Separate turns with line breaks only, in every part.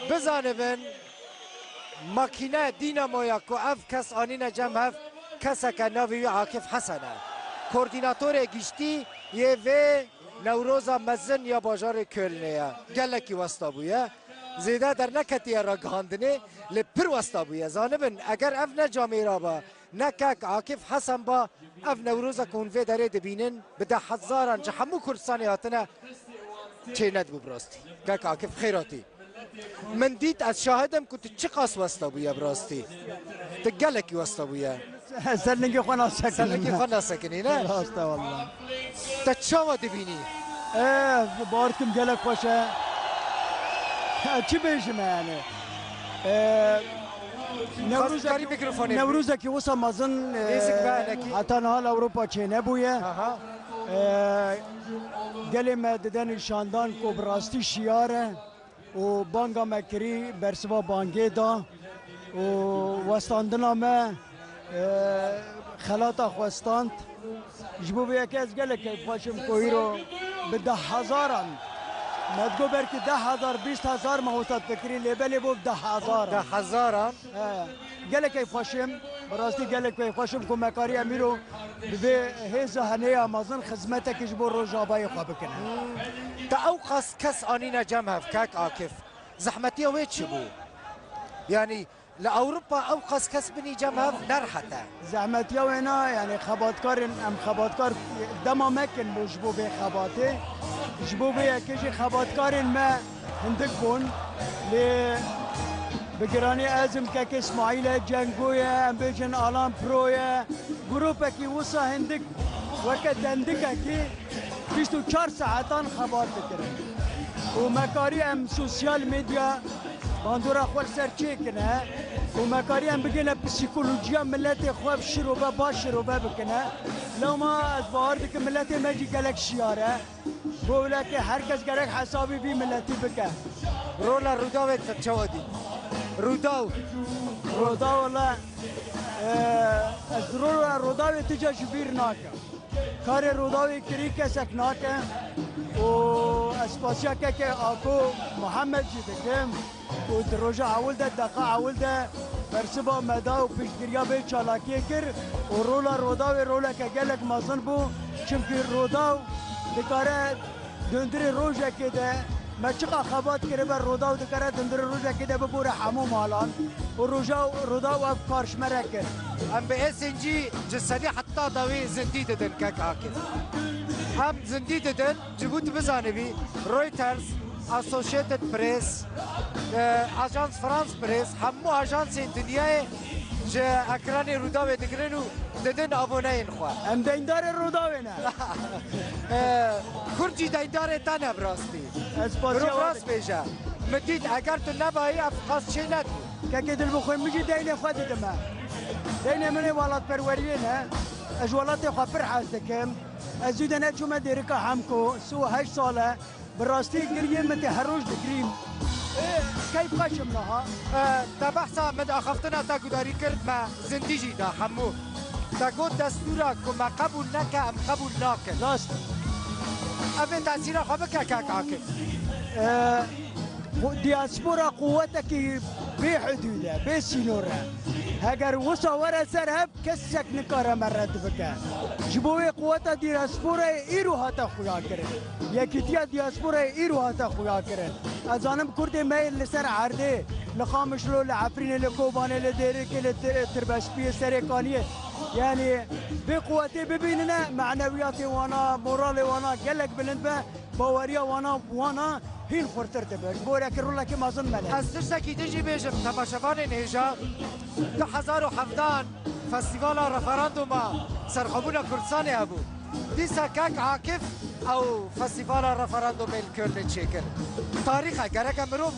بزانبن ماکینه دینامویا کو اف کس آنین جمع هف کسا که ناوی عاکف حسنه کوردیناتور گشتی یه و نوروزا مزن یا باجار کلنه گلکی وستا بویه زیده در نکتی را گاندنه لپر وستا بویه زانبن اگر اف نجامی را با نکک عاکف حسن با اف نوروزا کنوی داره دبینن بده هزاران جه همو کردستانی هاتنه چه ند ببراستی کک عاکف خیراتی من دید از شاهدم که تو چه قاس وستا بویه براستی تو گلکی وستا بویه
سرلنگی خوانا سکنی
سرلنگی خوانا سکنی نه؟
راسته والله
تا چاوا دبینی؟
بارتم گلک خوشه چی بیشم یعنی نوروزه که وسا مازن حتی نهال اوروپا چه نبویه گلی مددن شاندان کو براستی شیاره و بانگا مکری برسوا بانگی دا و وستاندنا ما خلاطا خوستاند جبو بیا که از گله که پاشم کوهی رو به 10,000 مدگو برکی 10,000 20,000 محوطات فکری لیبلی بود 10,000
10,000
گله که پاشم براستی گله که پاشم که مکاری امیرو به هیزا هنه آمازن خدمت که جبو رو جابای خواه بکنه
تا او قاس کس آنینا جمع کاک عاکف زحمتی وید چه بو؟ یعنی لأوروبا او قاس کس بني جمع نرحته
زحمتی وینا یعنی خباتکار ام خباتکار دما مکن بو جبو به خباته جبو به یکیجی خباتکار ما هندک بون لی بگرانی ازم که اسماعیل جنگویه ام بیجن آلان پرویه گروپه کی وسا هندک وقت هندکه کی 24 ساعتان خبات بکره و مکاری ام سوسیال میدیا باندورا خود سرچه کنه و مکاری هم بگنه پسیکولوژیا ملت خواب شروبه با شروبه بکنه لو ما از باورد که ملت مجی گلک شیاره بولا که هر کس گلک حسابی بی ملتی بکن
رولا روداوت چوادی روداو
والله از روداوی تجا شبیر ناکه کار روداوی کری کسک ناکه و اسپاسیا که آکو محمد جی بکم و دروژه اول ده دقا اول ده برسبا مدا و پیشگیریا به چالاکی کر و رولا که گلک مازن بو چمکی رودا دکاره دندر روژه که ده ما چقا خبات کرده بر رودا دکاره دندر روژه که ده ببوره همو مالان و رودا و افکارش مرکر
ام به اسنجی جسدی حتی داوی زندی ددن کک عاکف هم زندی ددن جبوت بزانبی رویترز اسوشیتد پریس اجانس فرانس پریس همو اجانس دنیای جه اکرانی روداوی دگرنو ددن آبونه این خواه
ام دیندار روداوی نه
کرجی دیندار تا نبراستی
اسپاسیا
براست بیجه مدید اگر تو نبایی افقاس چه ندو
که دل بخوی میجی دین خود دمه دین منی والات پروریه نه از والات خواه پر حاز دکم از زودنه چومه دیرکا همکو 8 ساله براستی گریه متى هروج دكريم كيف قاشم لها
تا بحثا مد اخفتنا تا گداری کرد ما زندگی دا همو تا گود دستورا که ما قبول نکه ام قبول ناکه
راست
اوه تاثیر خواه بکه که عاکف
دیاسپورا قوتك بحدوده بسينوره اگر وسا ورا سر هب کسک نکاره مرد بکه جبوی قوتا دیاسپورا ایرو هاتا خویا کرد یکیتیا دیاسپورا ایرو هاتا خویا کرد از آنم کرده میل لسر عرده لخامشلو لعفرین لکوبانه لدیره که لتربشپی سرکانیه یعنی به قوتی ببیننه معنویات وانا مورال وانا گلک بلند به باوریا وانا هین خورتر تبرد بورا که رولا که مازن مله
از ترسکی دیجی بیجم تماشاوان نیجا 2017 فستیوال رفراندوم سرخبون کردستان ابو دیسا کک عاکف او فستیوال رفراندوم الکرد چیکر تاریخ گرک امروز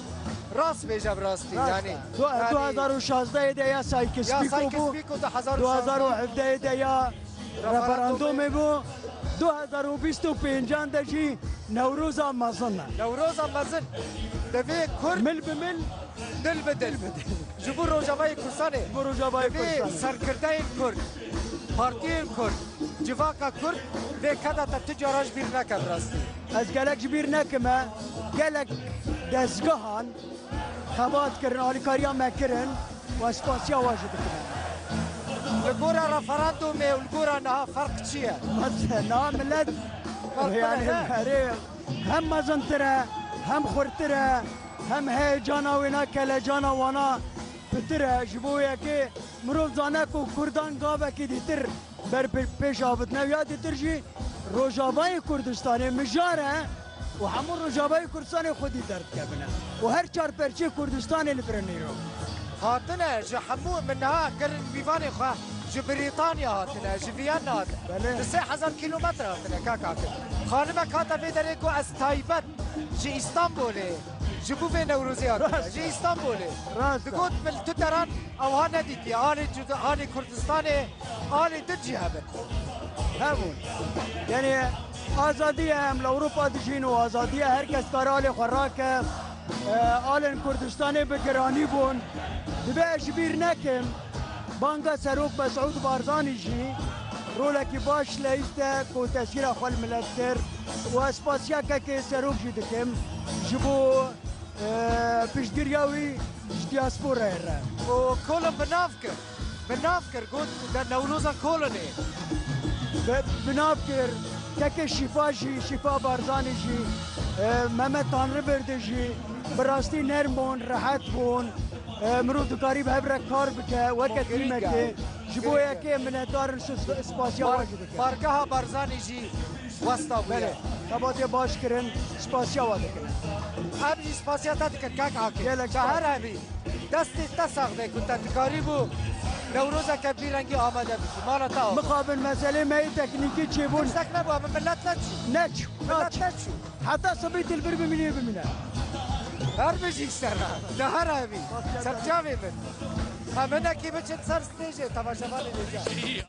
راست بیجم راستی یعنی
2016 ده یا سایکس پیکو 2017 ده یا رفراندوم بو 2025 ده جی نوروز مازن دوی کرد مل بمل
دل بدل جبو روجاوای کردستانه سرکرده کرد پارتی کرد جواکا کرد و کدا تا تجارش بیر نکم راستی
از گلک بیر نکمه گلک دزگاهان خبات کرن آلیکاریا مکرن و اسپاسیا واجد کنن
الجورا رفراندوم والجورا نها فرق چیه؟
مثلا ملت يعني هم مزنتره هم خورتره هم هیجانا وینا کلجانا وانا بتره جبویا که مروف زانه کو کردان گاوه که دیتر بر پیش آفت نویا دیتر جی روجابای کردستانی مجاره و همون روجابای کردستانی خودی درد کبنه و هر چار پرچه کردستانی لبرنیرو
هاتنا جحمو منها كرن بيفاني خا بريطانيا هاتنا فيينا هاتنا 3000 كيلومتر هاتنا كاكا خانمك هاتا في دريكو از تايبت جي اسطنبولي جبو في نوروزي هاتنا جي اسطنبولي تقول بالتتران او هانا ديتي آلي كردستاني آلي دجي هبن
همون يعني آزادية هم لأوروبا دجين وآزادية هركس كارالي خراكة آلن كردستاني بگرانی بون دبه اجبیر نکم بانگا سروک مسعود بارزانی جی رولکی باش لیسته کو تسکیر اخوال ملتر و اسپاسیا که سروک جی دکم جبو پیشگیریاوی دیاسپورا هره
و کولم بنافكر قلت ده نوروزا كولوني
بنافكر که شفا جی شفا بارزانی جی محمد تانر برده جی براستی نرم بون راحت بون مرو دکاری به هبره کار بکه وقت نیمه که جبویا که من دارن اسپاسیا واجد که
بارگاه بارزانی جی واسطا بوده
بله خباتی باش کرن اسپاسیا واجد کنن
همجی اسپاسیا تا دکن کاک آکی شهر همی دستی تساقده کنتا دکاری بو نوروزا که بیرنگی آمده بشی مالا تا
مقابل مسئله مای تکنیکی چی بون
ترسک نبو اما ملت نچو ملت نچو
حتی صبیت البر بمینه بمینه
هر بجی سر ده هر همی سرجاوی من همه نکی بچه سر ستیجه تماشاوانی دیجا